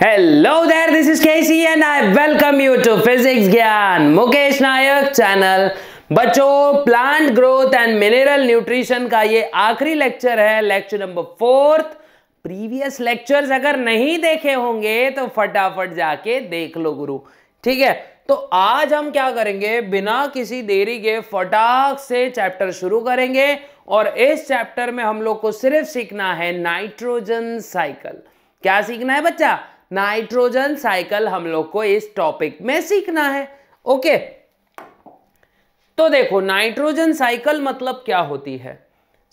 Hello there, this is Casey and I welcome you to Physics ज्ञान मुकेश नायक channel. बच्चों, plant growth and mineral nutrition का ये आखिरी lecture है, लेक्चर नंबर 4। प्रीवियस लेक्चर्स अगर नहीं देखे होंगे तो फटाफट जाके देख लो गुरु, ठीक है। तो आज हम क्या करेंगे, बिना किसी देरी के फटाक से चैप्टर शुरू करेंगे और इस चैप्टर में हम लोग को सिर्फ सीखना है नाइट्रोजन साइकिल। क्या सीखना है बच्चा? नाइट्रोजन साइकिल हम लोग को इस टॉपिक में सीखना है। ओके, तो देखो नाइट्रोजन साइकिल मतलब क्या होती है।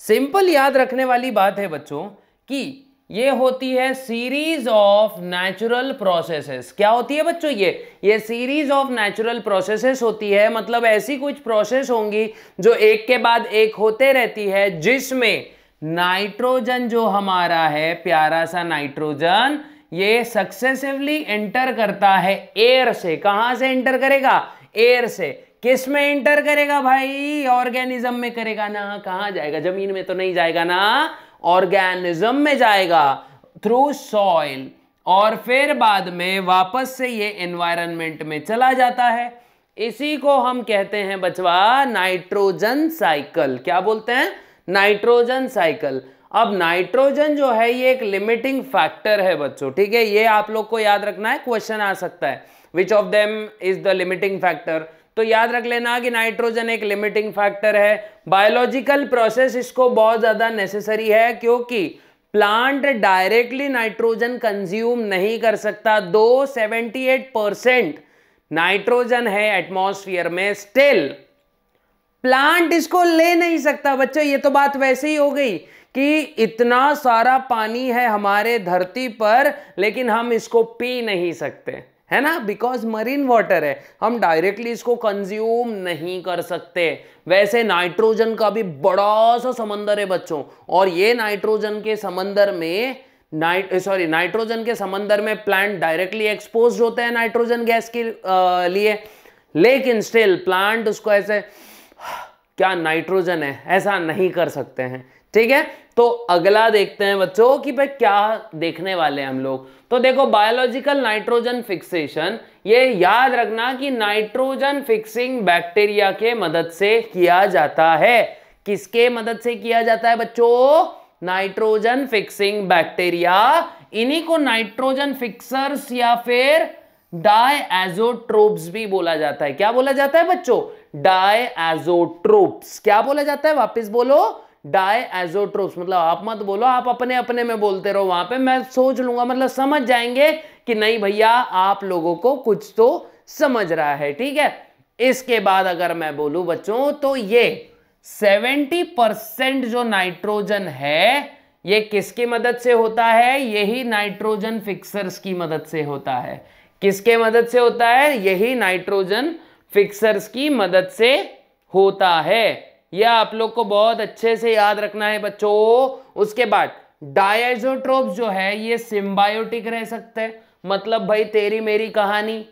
सिंपल याद रखने वाली बात है बच्चों कि ये होती है सीरीज ऑफ नेचुरल प्रोसेसेस। क्या होती है बच्चों? ये सीरीज ऑफ नेचुरल प्रोसेसेस होती है, मतलब ऐसी कुछ प्रोसेस होंगी जो एक के बाद एक होते रहती है, जिसमें नाइट्रोजन जो हमारा है, प्यारा सा नाइट्रोजन, ये सक्सेसिवली एंटर करता है एयर से। कहां से एंटर करेगा? एयर से। किस में एंटर करेगा भाई? ऑर्गेनिज्म में करेगा ना। कहां जाएगा? जमीन में तो नहीं जाएगा ना, ऑर्गेनिज्म में जाएगा थ्रू सॉइल, और फिर बाद में वापस से ये एनवायरनमेंट में चला जाता है। इसी को हम कहते हैं बचवा नाइट्रोजन साइकिल। क्या बोलते हैं? Nitrogen cycle. अब नाइट्रोजन जो है ये एक लिमिटिंग फैक्टर है बच्चों, ठीक है। ये आप लोग को याद रखना है, क्वेश्चन आ सकता है which of them is the limiting factor. तो याद रख लेना कि नाइट्रोजन एक लिमिटिंग फैक्टर है। बायोलॉजिकल प्रोसेस इसको बहुत ज्यादा नेसेसरी है, क्योंकि प्लांट डायरेक्टली नाइट्रोजन कंज्यूम नहीं कर सकता। दो 78% नाइट्रोजन है एटमॉस्फेयर में, स्टिल प्लांट इसको ले नहीं सकता बच्चों। ये तो बात वैसे ही हो गई कि इतना सारा पानी है हमारे धरती पर, लेकिन हम इसको पी नहीं सकते, है ना, बिकॉज मरीन वाटर है, हम डायरेक्टली इसको कंज्यूम नहीं कर सकते। वैसे नाइट्रोजन का भी बड़ा सा समंदर है बच्चों, और ये नाइट्रोजन के समंदर में नाइट्रोजन के समंदर में प्लांट डायरेक्टली एक्सपोज होते हैं नाइट्रोजन गैस के लिए, लेकिन स्टिल प्लांट उसको ऐसे क्या नाइट्रोजन है ऐसा नहीं कर सकते हैं, ठीक है। तो अगला देखते हैं बच्चों कि भाई क्या देखने वाले हैं हम लोग। तो देखो बायोलॉजिकल नाइट्रोजन फिक्सेशन, ये याद रखना कि नाइट्रोजन फिक्सिंग बैक्टीरिया के मदद से किया जाता है। किसके मदद से किया जाता है बच्चों? Nitrogen fixing bacteria. इन्हीं को नाइट्रोजन फिक्सर्स या फिर डायएज़ोट्रोप्स भी बोला जाता है। क्या बोला जाता है बच्चों? डायएज़ोट्रोप्स। क्या बोला जाता है? वापस बोलो, डायएज़ोट्रोप्स। मतलब आप मत बोलो, आप अपने अपने में बोलते रहो, वहां पे मैं सोच लूंगा, मतलब समझ जाएंगे कि नहीं भैया आप लोगों को कुछ तो समझ रहा है, ठीक है। इसके बाद अगर मैं बोलूं बच्चों, तो ये 70% जो नाइट्रोजन है ये किसकी मदद से होता है? यही नाइट्रोजन फिक्सर्स की मदद से होता है। किसके मदद से होता है? यही नाइट्रोजन फिक्सर्स की मदद से होता है। यह आप लोग को बहुत अच्छे से याद रखना है बच्चों। उसके बाद डायएज़ोट्रोप्स जो है ये सिम्बायोटिक रह सकते हैं, मतलब भाई तेरी मेरी कहानी,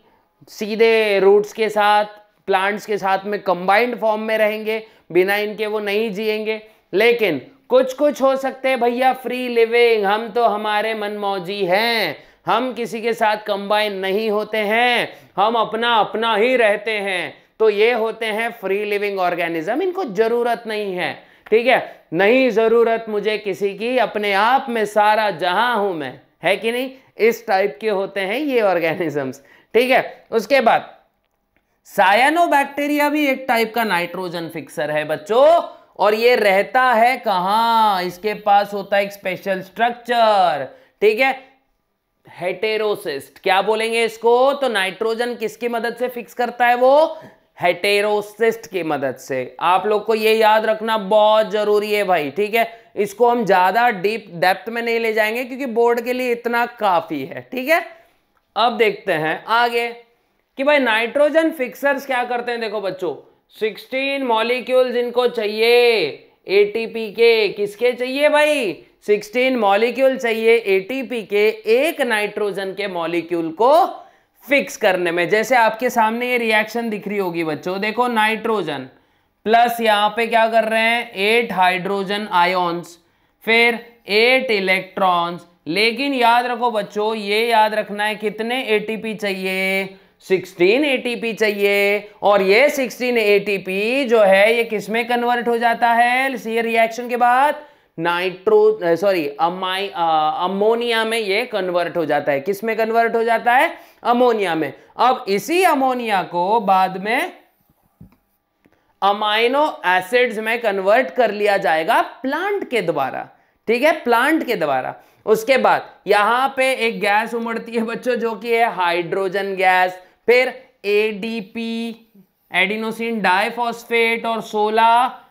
सीधे रूट्स के साथ, प्लांट्स के साथ में कंबाइंड फॉर्म में रहेंगे, बिना इनके वो नहीं जिएंगे। लेकिन कुछ कुछ हो सकते हैं भैया फ्री लिविंग, हम तो हमारे मनमौजी हैं, हम किसी के साथ कंबाइन नहीं होते हैं, हम अपना अपना ही रहते हैं। तो ये होते हैं फ्री लिविंग ऑर्गेनिज्म, इनको जरूरत नहीं है, ठीक है। नहीं जरूरत मुझे किसी की, अपने आप में सारा जहां हूं मैं, है कि नहीं? इस टाइप के होते हैं ये ऑर्गेनिजम्स, ठीक है। उसके बाद सायानोबैक्टीरिया भी एक टाइप का नाइट्रोजन फिक्सर है बच्चों, और ये रहता है कहां? इसके पास होता है एक स्पेशल स्ट्रक्चर, ठीक है, हेटेरोसिस्ट। क्या बोलेंगे इसको? तो नाइट्रोजन किसकी मदद से फिक्स करता है वो? हेटेरोसिस्ट की मदद से। आप लोग को ये याद रखना बहुत जरूरी है भाई, ठीक है। इसको हम ज्यादा डीप डेप्थ में नहीं ले जाएंगे क्योंकि बोर्ड के लिए इतना काफी है, ठीक है। अब देखते हैं आगे कि भाई नाइट्रोजन फिक्सर्स क्या करते हैं। देखो बच्चों 16 मॉलिक्यूल्स इनको चाहिए एटीपी के। किसके चाहिए भाई? 16 मॉलिक्यूल चाहिए एटीपी के एक नाइट्रोजन के मॉलिक्यूल को फिक्स करने में। जैसे आपके सामने ये रिएक्शन दिख रही होगी बच्चों, देखो नाइट्रोजन प्लस यहां पे क्या कर रहे हैं 8 हाइड्रोजन आयोन्स, फिर 8 इलेक्ट्रॉन्स, लेकिन याद रखो बच्चों, ये याद रखना है कितने एटीपी चाहिए, 16 एटीपी चाहिए। और ये 16 एटीपी जो है ये किसमें कन्वर्ट हो जाता है, ये रिएक्शन के बाद अमोनिया में ये कन्वर्ट हो जाता है। किस में कन्वर्ट हो जाता है, अमोनिया में। अब इसी अमोनिया को बाद में अमाइनो एसिड्स में कन्वर्ट कर लिया जाएगा प्लांट के द्वारा, ठीक है, प्लांट के द्वारा। उसके बाद यहां पे एक गैस उमड़ती है बच्चों जो कि है हाइड्रोजन गैस। फिर एडीपी, एडिनोसिन डाइफॉस्फेट, और 16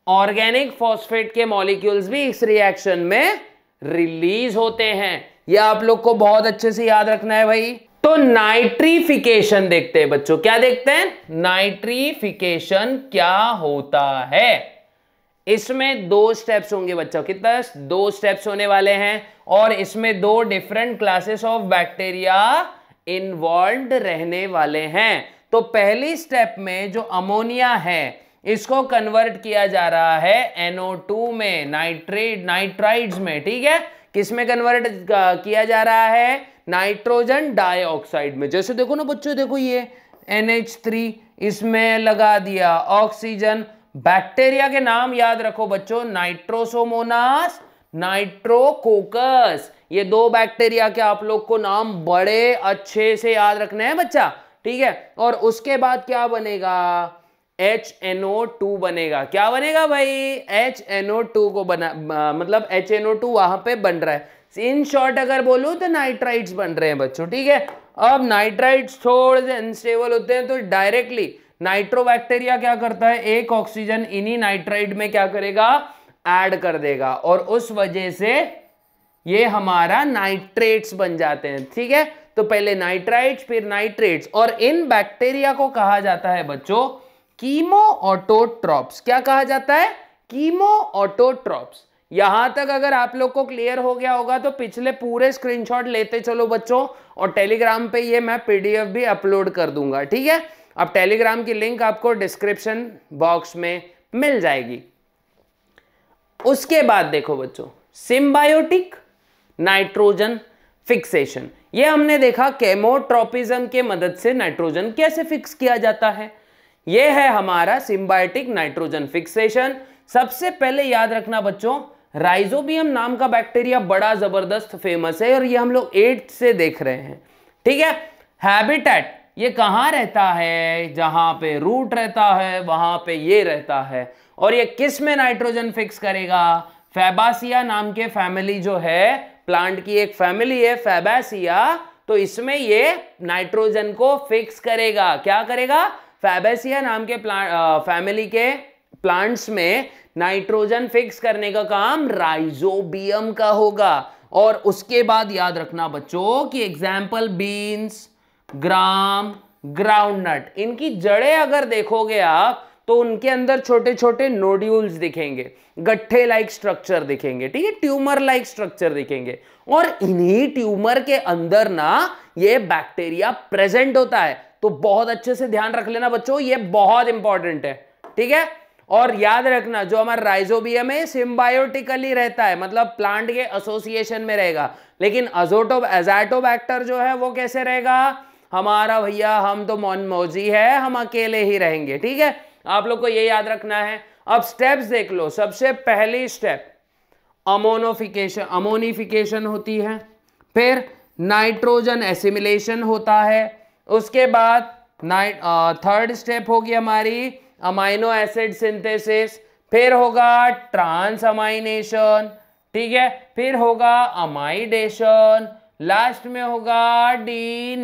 ऑर्गेनिक फॉस्फेट के मॉलिक्यूल्स भी इस रिएक्शन में रिलीज होते हैं। यह आप लोग को बहुत अच्छे से याद रखना है भाई। तो नाइट्रिफिकेशन देखते हैं बच्चों, क्या देखते हैं, नाइट्रिफिकेशन क्या होता है। इसमें 2 स्टेप्स होंगे बच्चों, कितना, 2 स्टेप्स होने वाले हैं। और इसमें 2 different classes of bacteria involve रहने वाले हैं। तो पहली स्टेप में जो अमोनिया है इसको कन्वर्ट किया जा रहा है NO2 में, नाइट्राइड्स में, ठीक है। किस में कन्वर्ट किया जा रहा है, नाइट्रोजन डाइऑक्साइड में। जैसे देखो ना बच्चों, देखो ये NH3 इसमें लगा दिया, ऑक्सीजन। बैक्टीरिया के नाम याद रखो बच्चों, नाइट्रोसोमोनास, नाइट्रोकोकस। ये 2 बैक्टीरिया के आप लोग को नाम बड़े अच्छे से याद रखने हैं बच्चा, ठीक है। और उसके बाद क्या बनेगा, HNO2 बनेगा। क्या बनेगा भाई, HNO2 को मतलब HNO2 वहां पे बन रहा है। इन शॉर्ट अगर बोलूं तो नाइट्राइड्स बन रहे हैं बच्चों, ठीक है। अब नाइट्राइड्स थोड़े से अनस्टेबल होते हैं तो डायरेक्टली नाइट्रोबैक्टीरिया क्या करता है, एक ऑक्सीजन इन्हीं नाइट्राइड में क्या करेगा, ऐड कर देगा, और उस वजह से ये हमारा नाइट्रेट्स बन जाते हैं, ठीक है। तो पहले नाइट्राइड्स फिर नाइट्रेट्स। और इन बैक्टीरिया को कहा जाता है बच्चों कीमो ऑटोट्रॉप्स। क्या कहा जाता है, कीमो ऑटोट्रॉप्स। यहां तक अगर आप लोग को क्लियर हो गया होगा तो पिछले पूरे स्क्रीनशॉट लेते चलो बच्चों, और टेलीग्राम पे ये मैं PDF भी अपलोड कर दूंगा, ठीक है। अब टेलीग्राम की लिंक आपको डिस्क्रिप्शन बॉक्स में मिल जाएगी। उसके बाद देखो बच्चों, सिम्बायोटिक नाइट्रोजन फिक्सेशन। ये हमने देखा केमोट्रोपिज्म के मदद से नाइट्रोजन कैसे फिक्स किया जाता है। यह है हमारा सिम्बायोटिक नाइट्रोजन फिक्सेशन। सबसे पहले याद रखना बच्चों, राइजोबियम नाम का बैक्टीरिया बड़ा जबरदस्त फेमस है और ये हम लोग 8 से देख रहे हैं, ठीक है। हैबिटेट, ये कहां रहता है, जहां पे रूट रहता है वहां पे ये रहता है। और ये किस में नाइट्रोजन फिक्स करेगा, फैबासिया नाम के फैमिली जो है, प्लांट की एक फैमिली है फैबासिया, तो इसमें ये नाइट्रोजन को फिक्स करेगा। क्या करेगा, फैबासिया नाम के फैमिली के प्लांट्स में नाइट्रोजन फिक्स करने का काम राइजोबियम का होगा। और उसके बाद याद रखना बच्चों कि एग्जाम्पल बीन्स, ग्राम, ग्राउंडनट, इनकी जड़ें अगर देखोगे आप तो उनके अंदर छोटे छोटे नोड्यूल्स दिखेंगे, गट्ठे लाइक स्ट्रक्चर दिखेंगे, ठीक है, ट्यूमर लाइक स्ट्रक्चर दिखेंगे। और इन्हीं ट्यूमर के अंदर ना ये बैक्टीरिया प्रेजेंट होता है। तो बहुत अच्छे से ध्यान रख लेना बच्चों, ये बहुत इंपॉर्टेंट है, ठीक है। और याद रखना जो हमारा राइजोबियम है सिम्बायोटिकली रहता है, मतलब प्लांट के एसोसिएशन में रहेगा, लेकिन एज़ोटोबैक्टर जो है वो कैसे रहेगा, हमारा भैया हम तो मौजी है, हम अकेले ही रहेंगे, ठीक है। आप लोग को ये याद रखना है। अब स्टेप्स देख लो। सबसे पहली स्टेप अमोनिफिकेशन होती है, फिर नाइट्रोजन एसिमिलेशन होता है, उसके बाद थर्ड स्टेप होगी हमारी अमाइनो एसिड सिंथेसिस, फिर होगा ट्रांस अमाइनेशन, ठीक है, फिर होगा अमाइडेशन, लास्ट में होगा डीनाइट्रिफिकेशन।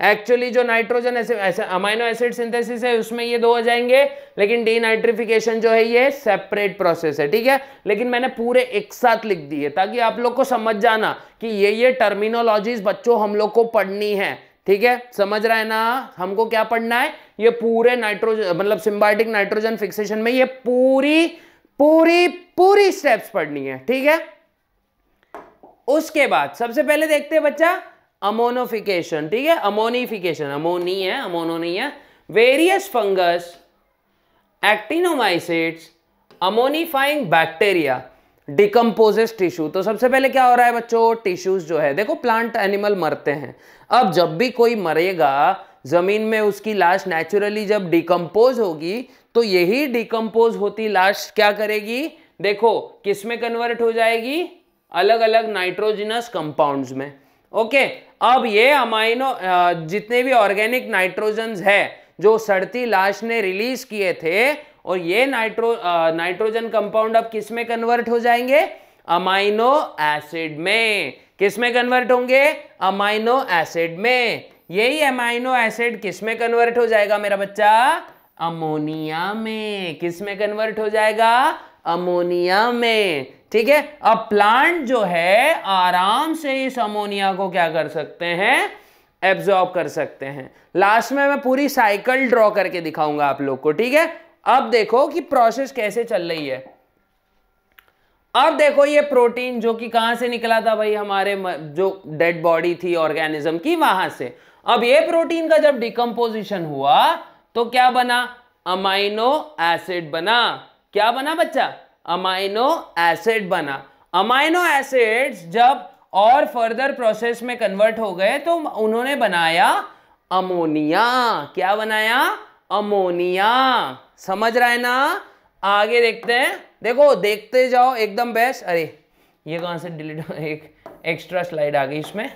एक्चुअली जो नाइट्रोजन अमाइनो एसिड सिंथेसिस है उसमें ये 2 हो जाएंगे, लेकिन डीनाइट्रिफिकेशन जो है ये सेपरेट प्रोसेस है, ठीक है। लेकिन मैंने पूरे एक साथ लिख दिए ताकि आप लोग को समझ जाना कि ये टर्मिनोलॉजीज बच्चों हम लोग को पढ़नी है, ठीक है। समझ रहा है ना, हमको क्या पढ़ना है, ये पूरे नाइट्रोजन मतलब सिम्बायोटिक नाइट्रोजन फिक्सेशन में ये पूरी स्टेप्स पढ़नी है, ठीक है। उसके बाद सबसे पहले देखते हैं बच्चा अमोनोफिकेशन, ठीक है, अमोनिफिकेशन, अमोनी है, अमोनो नहीं है। Various fungus, actinomycetes, ammonifying bacteria decomposes tissue. तो सबसे पहले क्या हो रहा है बच्चों, टिश्यूज जो है, देखो प्लांट एनिमल मरते हैं। अब जब भी कोई मरेगा जमीन में, उसकी लाश नेचुरली जब डिकम्पोज होगी तो यही डिकम्पोज होती लाश क्या करेगी, देखो किस में कन्वर्ट हो जाएगी, अलग अलग नाइट्रोजिनस कंपाउंड्स में। ओके, अब ये अमाइनो जितने भी ऑर्गेनिक नाइट्रोजन्स है जो सड़ती लाश ने रिलीज किए थे, और ये नाइट्रोजन कंपाउंड अब किस में कन्वर्ट हो जाएंगे, अमाइनो एसिड में। किस में कन्वर्ट होंगे, अमाइनो एसिड में। यही अमाइनो एसिड किस में कन्वर्ट हो जाएगा मेरा बच्चा, अमोनिया में। किस में कन्वर्ट हो जाएगा, अमोनिया में। ठीक है, अब प्लांट जो है आराम से इस अमोनिया को क्या कर सकते हैं, एब्जॉर्ब कर सकते हैं। लास्ट में मैं पूरी साइकिल ड्रॉ करके दिखाऊंगा आप लोग को। ठीक है, अब देखो कि प्रोसेस कैसे चल रही है। अब देखो ये प्रोटीन जो कि कहां से निकला था भाई, हमारे जो डेड बॉडी थी ऑर्गेनिज्म की, वहां से। अब ये प्रोटीन का जब डिकम्पोजिशन हुआ तो क्या बना, अमाइनो एसिड बना। क्या बना बच्चा, अमाइनो एसिड बना। अमाइनो एसिड्स जब और फर्दर प्रोसेस में कन्वर्ट हो गए तो उन्होंने बनाया अमोनिया। क्या बनाया, अमोनिया। समझ रहा है ना, आगे देखते हैं। देखो देखते जाओ, एकदम बेस्ट। अरे ये कहां से डिलीट, एक एक्स्ट्रा स्लाइड आ गई इसमें,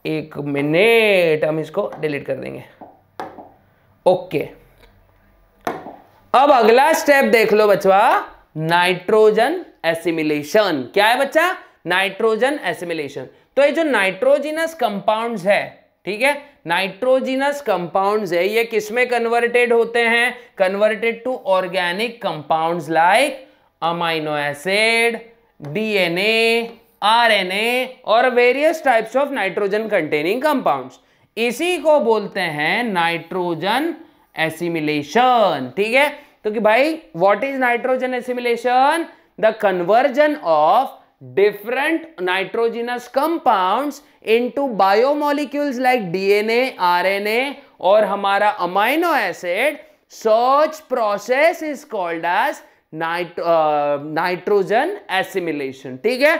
एक मिनट, हम इसको डिलीट कर देंगे। ओके, अब अगला स्टेप देख लो बच्चा, नाइट्रोजन एसिमिलेशन। क्या है बच्चा, नाइट्रोजन एसिमिलेशन। तो ये जो नाइट्रोजिनस कंपाउंड्स है, ठीक है, नाइट्रोजिनस कंपाउंड्स है, ये किसमें कन्वर्टेड होते हैं, converted to organic compounds like amino acid, DNA, RNA और various types of nitrogen containing compounds. इसी को बोलते हैं नाइट्रोजन एसिमिलेशन। ठीक है, तो कि भाई what is nitrogen assimilation, the conversion of different nitrogenous compounds into biomolecules like DNA, RNA और हमारा amino acid. Such process is called as nitrogen assimilation. ठीक है,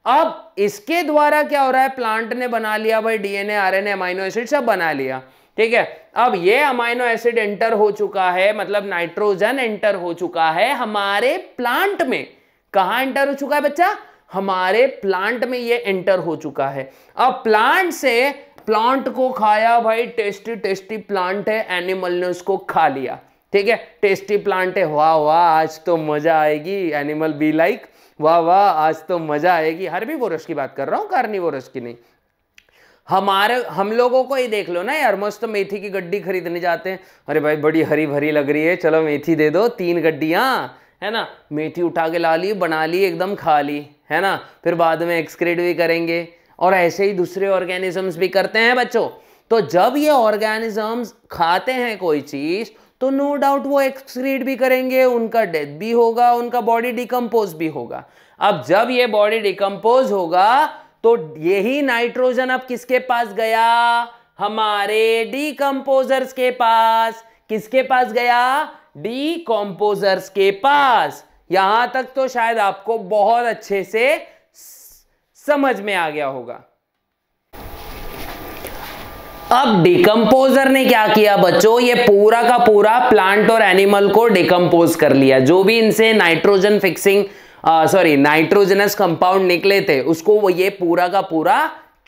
अब इसके द्वारा क्या हो रहा है, प्लांट ने बना लिया भाई डीएनए, आरएनए, अमाइनो एसिड सब बना लिया। ठीक है, अब ये अमाइनो एसिड एंटर हो चुका है, मतलब नाइट्रोजन एंटर हो चुका है हमारे प्लांट में। कहां एंटर हो चुका है बच्चा, हमारे प्लांट में ये एंटर हो चुका है। अब प्लांट से प्लांट को खाया भाई, टेस्टी टेस्टी प्लांट है, एनिमल ने उसको खा लिया। ठीक है, टेस्टी प्लांट है, वाह वाह आज तो मजा आएगी, एनिमल बी लाइक वाह वाह आज तो मजा आएगी। हर्बीवोरस की बात कर रहा हूं, कार्निवोरस की नहीं। हम लोगों को ही देख लो ना यार, मस्त मेथी की गड्डी खरीदने जाते हैं, अरे भाई बड़ी हरी भरी लग रही है, चलो मेथी दे दो 3 गड्डियां, है ना, मेथी उठा के ला ली, बना ली, एकदम खा ली, है ना, फिर बाद में एक्सक्रीट भी करेंगे। और ऐसे ही दूसरे ऑर्गेनिजम्स भी करते हैं बच्चों। तो जब ये ऑर्गेनिजम्स खाते हैं कोई चीज तो नो डाउट वो एक्सक्रीट भी करेंगे, उनका डेथ भी होगा, उनका बॉडी डिकम्पोज भी होगा। अब जब ये बॉडी डिकम्पोज होगा तो यही नाइट्रोजन अब किसके पास गया, हमारे डिकम्पोजर्स के पास। किसके पास गया, डिकम्पोजर्स के पास। यहां तक तो शायद आपको बहुत अच्छे से समझ में आ गया होगा। अब डिकम्पोजर ने क्या किया बच्चों, ये पूरा का पूरा प्लांट और एनिमल को डिकम्पोज कर लिया। जो भी इनसे नाइट्रोजन फिक्सिंग नाइट्रोजनस कंपाउंड निकले थे उसको वो ये पूरा का पूरा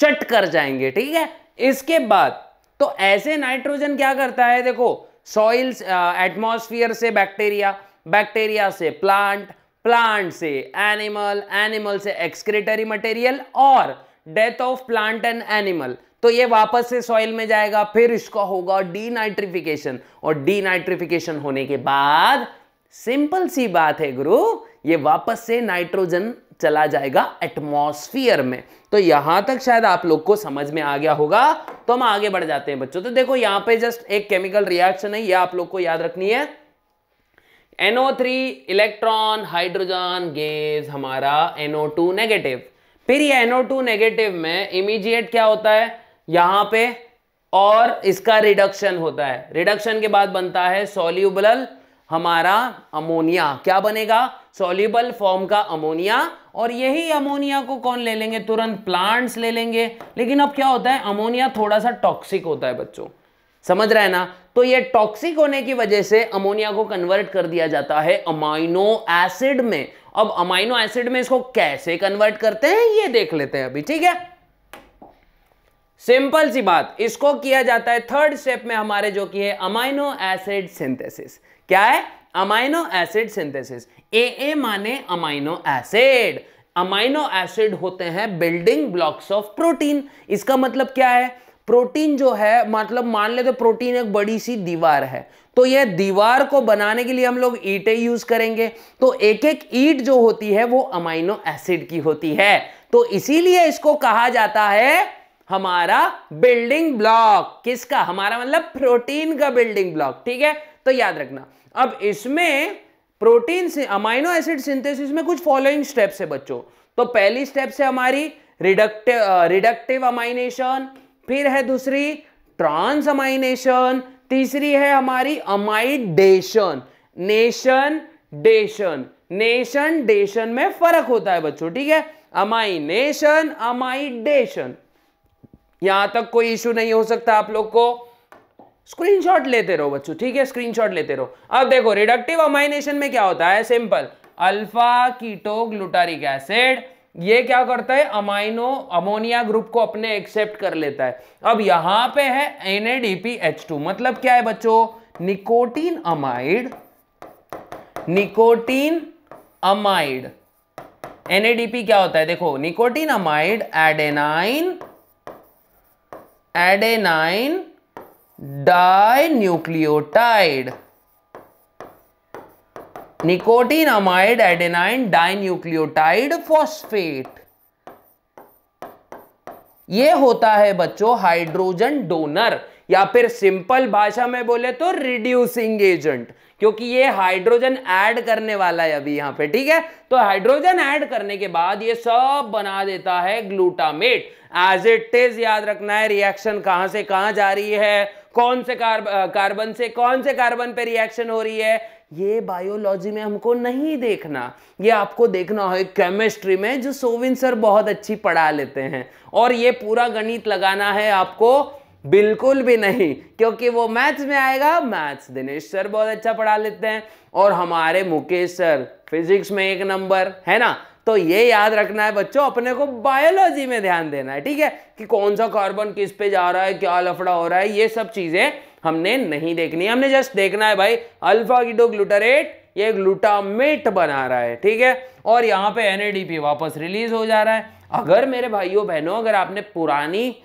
चट कर जाएंगे। ठीक है, इसके बाद तो ऐसे नाइट्रोजन क्या करता है, देखो सॉइल, एटमॉस्फेयर से बैक्टीरिया, बैक्टीरिया से प्लांट, प्लांट से एनिमल, एनिमल से एक्सक्रीटरी मटेरियल और death of plant and animal. तो ये वापस से सॉइल में जाएगा, फिर इसका होगा डीनाइट्रिफिकेशन, और डीनाइट्रिफिकेशन होने के बाद सिंपल सी बात है गुरु, ये वापस से नाइट्रोजन चला जाएगा एटमॉस्फेयर में। तो यहां तक शायद आप लोग को समझ में आ गया होगा। तो हम आगे बढ़ जाते हैं बच्चों। तो देखो यहां पे जस्ट एक केमिकल रिएक्शन है, ये आप लोग को याद रखनी है। NO3 इलेक्ट्रॉन हाइड्रोजन गैस हमारा NO2 नेगेटिव। फिर ये NO2 नेगेटिव में इमीडिएट क्या होता है यहां पे, और इसका रिडक्शन होता है। रिडक्शन के बाद बनता है सॉल्यूबल हमारा अमोनिया क्या बनेगा, सॉल्युबल फॉर्म का अमोनिया। और यही अमोनिया को कौन ले लेंगे, तुरंत प्लांट्स ले लेंगे। लेकिन अब क्या होता है, अमोनिया थोड़ा सा टॉक्सिक होता है बच्चों, समझ रहे हैं ना। तो ये टॉक्सिक होने की वजह से अमोनिया को कन्वर्ट कर दिया जाता है अमाइनो एसिड में। अब अमाइनो एसिड में इसको कैसे कन्वर्ट करते हैं ये देख लेते हैं अभी, ठीक है। सिंपल सी बात, इसको किया जाता है थर्ड स्टेप में हमारे, जो कि है अमाइनो एसिड सिंथेसिस। क्या है, अमाइनो एसिड सिंथेसिस। ए माने अमाइनो एसिड। अमाइनो एसिड होते हैं बिल्डिंग ब्लॉक्स ऑफ प्रोटीन। इसका मतलब क्या है, प्रोटीन जो है, मतलब मान ले तो प्रोटीन एक बड़ी सी दीवार है, तो यह दीवार को बनाने के लिए हम लोग ईंटें यूज करेंगे। तो एक एक ईंट जो होती है वो अमाइनो एसिड की होती है, तो इसीलिए इसको कहा जाता है हमारा बिल्डिंग ब्लॉक। किसका, हमारा मतलब प्रोटीन का बिल्डिंग ब्लॉक, ठीक है। तो याद रखना, अब इसमें प्रोटीन से अमाइनो एसिड सिंथेसिस में कुछ फॉलोइंग स्टेप्स है बच्चों। तो पहली स्टेप से हमारी रिडक्टिव अमाइनेशन, फिर है दूसरी ट्रांस अमाइनेशन, तीसरी है हमारी अमाइडेशन। नेशन डेशन में फर्क होता है बच्चों, ठीक है। अमाइनेशन, अमाइडेशन, यहां तक कोई इश्यू नहीं हो सकता आप लोग को। स्क्रीनशॉट लेते रहो बच्चों, ठीक है, स्क्रीनशॉट लेते रहो। अब देखो रिडक्टिव अमाइनेशन में क्या होता है, simple, alpha keto glutaric acid ये क्या करता है, अमोनिया ग्रुप को अपने एक्सेप्ट कर लेता है। अब यहां पे है NADPH2, मतलब क्या है बच्चों, निकोटीन अमाइड। NADP क्या होता है, देखो nicotine amide adenine dinucleotide, nicotine amide adenine dinucleotide phosphate. ये होता है बच्चों हाइड्रोजन डोनर, या फिर सिंपल भाषा में बोले तो रिड्यूसिंग एजेंट, क्योंकि ये हाइड्रोजन ऐड करने वाला है अभी यहां पे, ठीक है। तो हाइड्रोजन ऐड करने के बाद ये सब बना देता है ग्लूटामेट। एज इट इज याद रखना है, रिएक्शन कहां से कहां जा रही है, कौन से कार्बन से कौन से कार्बन पे रिएक्शन हो रही है, ये बायोलॉजी में हमको नहीं देखना, ये आपको देखना है केमिस्ट्री में, जो सोविन सर बहुत अच्छी पढ़ा लेते हैं। और ये पूरा गणित लगाना है आपको बिल्कुल भी नहीं, क्योंकि वो मैथ्स में आएगा। मैथ्स दिनेश सर बहुत अच्छा पढ़ा लेते हैं, और हमारे मुकेश सर फिजिक्स में 1 नंबर, है ना। तो ये याद रखना है बच्चों, अपने को बायोलॉजी में ध्यान देना है, ठीक है, कि कौन सा कार्बन किस पे जा रहा है, क्या लफड़ा हो रहा है, ये सब चीजें हमने नहीं देखनी है। हमने जस्ट देखना है भाई अल्फा कीटोग्लूटारेट ये ग्लूटामेट बना रहा है, ठीक है। और यहाँ पे NADP वापस रिलीज हो जा रहा है। अगर मेरे भाइयों बहनों, अगर आपने पुरानी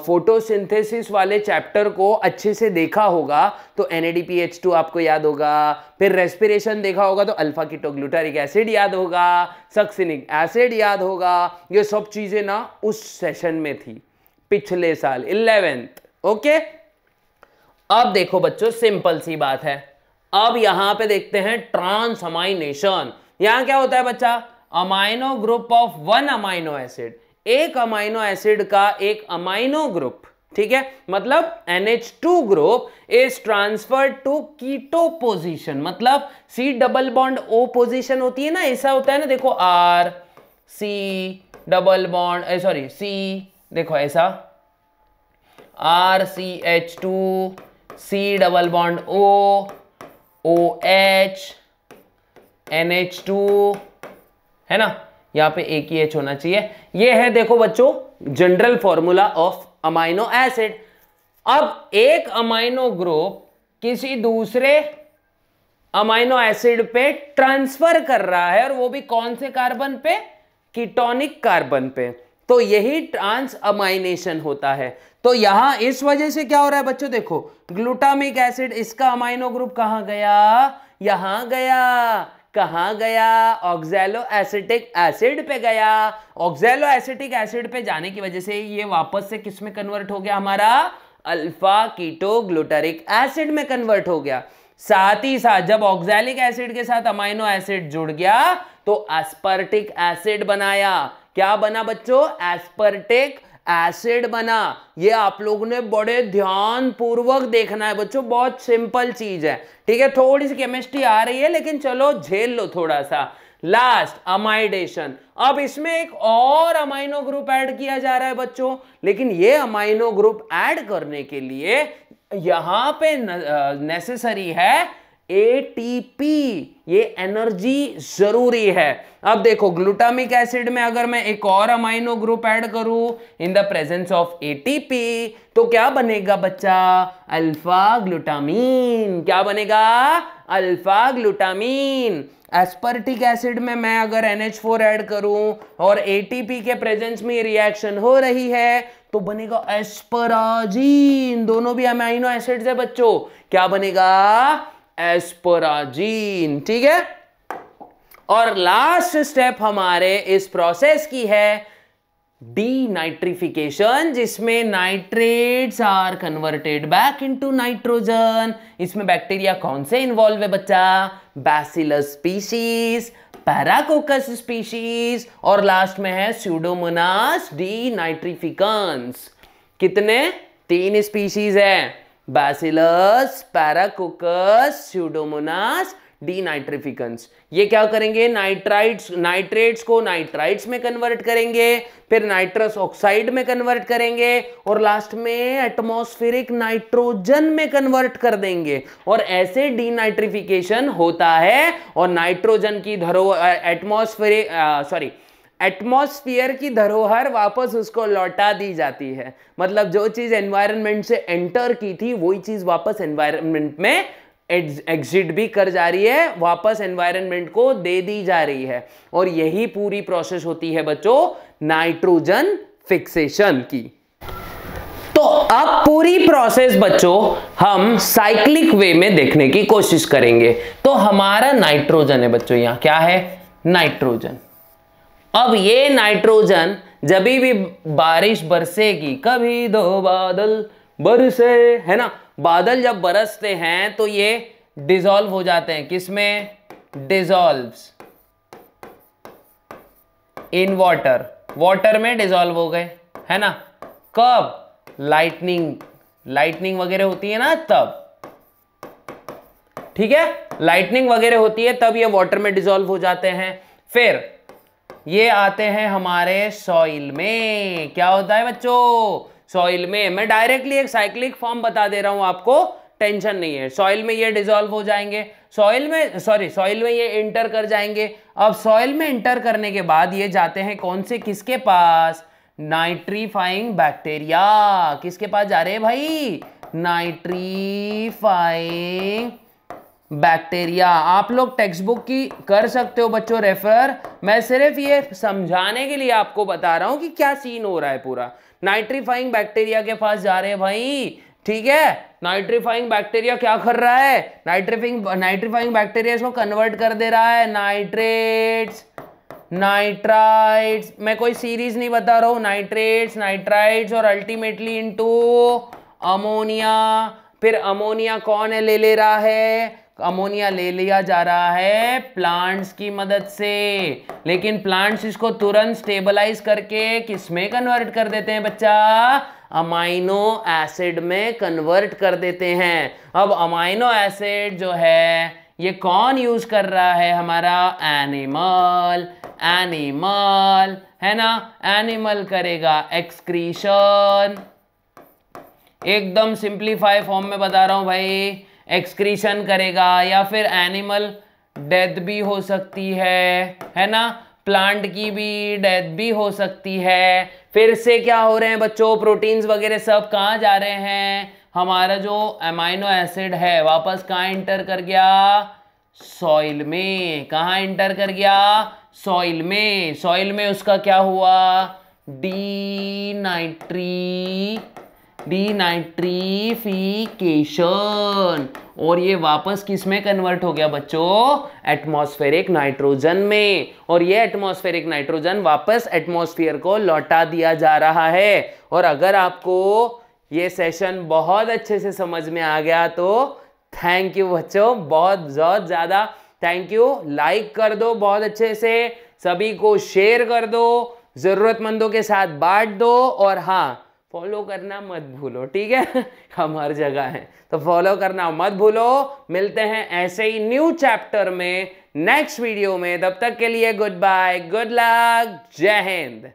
फोटोसिंथेसिस वाले चैप्टर को अच्छे से देखा होगा तो NADPH2 आपको याद होगा, फिर रेस्पिरेशन देखा होगा तो अल्फा कीटोग्लूटारिक एसिड याद होगा, सक्सिनिक एसिड याद होगा। ये सब चीजें ना उस सेशन में थी पिछले साल 11th, ओके। अब देखो बच्चों सिंपल सी बात है, अब यहां पे देखते हैं ट्रांस अमाइनेशन। यहां क्या होता है बच्चा, amino group of 1 amino acid, एक अमाइनो एसिड का एक अमाइनो ग्रुप, ठीक है, मतलब NH2 group is transferred to keto position, मतलब C double bond O position होती है ना, ऐसा होता है ना, देखो R C double bond C, देखो ऐसा RCH2 C double bond O OH NH2, है ना, यहां पे एक ही H होना चाहिए। ये है देखो बच्चों general formula of amino acid. अब एक अमाइनो ग्रुप किसी दूसरे अमाइनो एसिड पे ट्रांसफर कर रहा है, और वो भी कौन से कार्बन पे, कीटोनिक कार्बन पे, तो यही ट्रांस अमाइनेशन होता है। तो यहां इस वजह से क्या हो रहा है बच्चों, देखो ग्लूटामिक एसिड, इसका अमाइनो ग्रुप कहां गया, यहां गया, कहां गया, ऑक्सैलो एसिटिक एसिड पे गया। ऑक्सैलो एसिटिक एसिड पे जाने की वजह से ये वापस से किस में कन्वर्ट हो गया, हमारा अल्फा कीटो ग्लूटारिक एसिड में कन्वर्ट हो गया। साथ ही साथ जब ऑक्सैलिक एसिड के साथ अमाइनो एसिड जुड़ गया तो एस्पर्टिक एसिड बनाया। क्या बना बच्चों, एस्पर्टिक एसिड बना। ये आप लोगों ने बड़े ध्यान पूर्वक देखना है बच्चों, बहुत सिंपल चीज है, ठीक है। थोड़ी सी केमिस्ट्री आ रही है लेकिन चलो झेल लो थोड़ा सा। लास्ट अमाइडेशन। अब इसमें एक और अमाइनो ग्रुप ऐड किया जा रहा है बच्चों, लेकिन ये अमाइनो ग्रुप ऐड करने के लिए यहां पे नेसेसरी है एटीपी, ये एनर्जी जरूरी है। अब देखो ग्लूटामिक एसिड में अगर मैं एक और अमाइनो ग्रुप ऐड करूं in the presence of ATP तो क्या बनेगा बच्चा? Alpha glutamine. क्या बनेगा? Alpha glutamine. एस्पर्टिक एसिड में मैं अगर NH4 ऐड करूं और एटीपी के प्रेजेंस में रिएक्शन हो रही है तो बनेगा एस्पराजीन। दोनों भी अमाइनो एसिड्स है बच्चों। क्या बनेगा? एस्पराजीन, ठीक है। और लास्ट स्टेप हमारे इस प्रोसेस की है डीनाइट्रिफिकेशन, जिसमें nitrates are converted back into nitrogen. इसमें बैक्टीरिया कौन से इन्वॉल्व है बच्चा? बैसिलस स्पीशीज, पैराकोकस स्पीशीज और लास्ट में है स्यूडोमोनास डीनाइट्रिफिकेंस। कितने? 3 स्पीशीज है, बैसिलस, पैराकोकस, स्यूडोमोनास डीनाइट्रिफिकेंस। ये क्या करेंगे? नाइट्रेट्स को नाइट्राइट्स में कन्वर्ट करेंगे, फिर नाइट्रस ऑक्साइड में कन्वर्ट करेंगे और लास्ट में एटमॉस्फेरिक नाइट्रोजन में कन्वर्ट कर देंगे। और ऐसे डीनाइट्रिफिकेशन होता है और नाइट्रोजन की एटमॉस्फेयर की धरोहर वापस उसको लौटा दी जाती है। मतलब जो चीज एनवायरनमेंट से एंटर की थी वही चीज वापस एनवायरनमेंट में एग्जिट भी कर जा रही है, वापस एनवायरनमेंट को दे दी जा रही है। और यही पूरी प्रोसेस होती है बच्चों नाइट्रोजन फिक्सेशन की। तो अब पूरी प्रोसेस बच्चों हम साइक्लिक वे में देखने की कोशिश करेंगे। तो हमारा नाइट्रोजन है बच्चों, यहां क्या है? नाइट्रोजन। अब ये नाइट्रोजन जब भी बारिश बरसेगी, कभी दो बादल बरसे, है ना, बादल जब बरसते हैं तो ये डिसॉल्व हो जाते हैं। किसमें? डिसॉल्व्स इन वाटर, वाटर में डिसॉल्व हो गए, है ना। कब? लाइटनिंग वगैरह होती है ना तब, ठीक है, लाइटनिंग वगैरह होती है तब ये वाटर में डिसॉल्व हो जाते हैं। फिर ये आते हैं हमारे सॉइल में। क्या होता है बच्चों? सॉइल में। मैं डायरेक्टली एक साइक्लिक फॉर्म बता दे रहा हूं आपको, टेंशन नहीं है। सॉइल में ये डिसॉल्व हो जाएंगे, सॉइल में ये इंटर कर जाएंगे। अब सॉइल में इंटर करने के बाद ये जाते हैं कौन से, किसके पास? Nitrifying bacteria. किसके पास जा रहे हैं भाई? Nitrifying bacteria. आप लोग टेक्स्ट बुक की कर सकते हो बच्चों रेफर, मैं सिर्फ ये समझाने के लिए आपको बता रहा हूं कि क्या सीन हो रहा है पूरा। नाइट्रीफाइंग बैक्टीरिया के पास जा रहे हैं भाई, ठीक है। नाइट्रीफाइंग बैक्टीरिया क्या कर रहा है? नाइट्रीफाइंग बैक्टीरिया इसको कन्वर्ट कर दे रहा है नाइट्रेट्स, नाइट्राइट्स। मैं कोई सीरीज नहीं बता रहा हूं, नाइट्रेट्स, नाइट्राइट्स और अल्टीमेटली इनटू अमोनिया। फिर अमोनिया कौन है ले रहा है? अमोनिया ले लिया जा रहा है प्लांट्स की मदद से, लेकिन प्लांट्स इसको तुरंत स्टेबलाइज करके किसमें कन्वर्ट कर देते हैं बच्चा? अमाइनो एसिड में कन्वर्ट कर देते हैं। अब अमाइनो एसिड जो है ये कौन यूज कर रहा है? हमारा एनिमल है ना। एनिमल करेगा एक्सक्रीशन, एकदम सिंप्लीफाई फॉर्म में बता रहा हूं भाई, एक्सक्रीशन करेगा। या फिर एनिमल डेथ भी हो सकती है ना, प्लांट की भी डेथ भी हो सकती है। फिर से क्या हो रहे हैं बच्चों? प्रोटीन्स वगैरह सब कहाँ जा रहे हैं? हमारा जो अमाइनो एसिड है वापस कहाँ इंटर कर गया? सॉइल में। कहाँ इंटर कर गया? सॉइल में। सॉइल में उसका क्या हुआ? डीनाइट्रिफिकेशन। और ये वापस किस में कन्वर्ट हो गया बच्चों? एटमॉस्फेरिक नाइट्रोजन में। और ये एटमॉस्फेरिक नाइट्रोजन वापस एटमॉस्फेयर को लौटा दिया जा रहा है। और अगर आपको ये सेशन बहुत अच्छे से समझ में आ गया तो थैंक यू बच्चों, बहुत ज़्यादा थैंक यू। लाइक कर दो बहुत अच्छे से, सभी को शेयर कर दो, जरूरतमंदों के साथ बांट दो, और हाँ फॉलो करना मत भूलो, ठीक है। हम हर जगह हैं तो फॉलो करना मत भूलो। मिलते हैं ऐसे ही न्यू चैप्टर में नेक्स्ट वीडियो में, तब तक के लिए गुड बाय, गुड लक, जय हिंद।